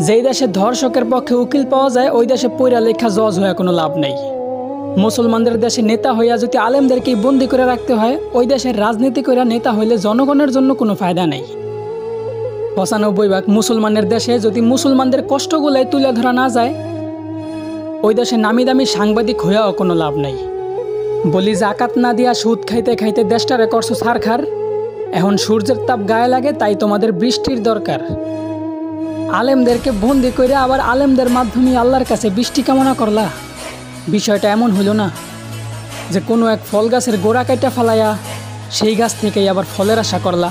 যেই দেশে ধর্ষকের পক্ষে উকিল পাওয়া যায় ওই দেশে পইরা লেখা জজ হয়ে কোনো লাভ নেই। মুসলমানদের দেশে নেতা হইয়া যদি আলেমদেরকেই বন্দি করে রাখতে হয়, ওই দেশের রাজনীতি করে নেতা হইলে জনগণের জন্য কোনো ফায়দা নেই। ৯৫% মুসলমানের দেশে যদি মুসলমানদের কষ্টগুলাই তুলে ধরা না যায়, ওই দেশে নামি দামি সাংবাদিক হইয়াও কোনো লাভ নেই। বলি জাকাত না দিয়া সুদ খাইতে খাইতে দেশটারে করছো ছারখার। এখন সূর্যের তাপ গায়ে লাগে, তাই তোমাদের বৃষ্টির দরকার। আলেমদেরকে বন্দি করে আবার আলেমদের মাধ্যমে আল্লাহর কাছে বৃষ্টি কামনা করলা। বিষয়টা এমন হইল না যে কোনো এক ফল গাছের গোড়া কাইটা ফালাইয়া সেই গাছ থেকেই আবার ফলের আশা করলা।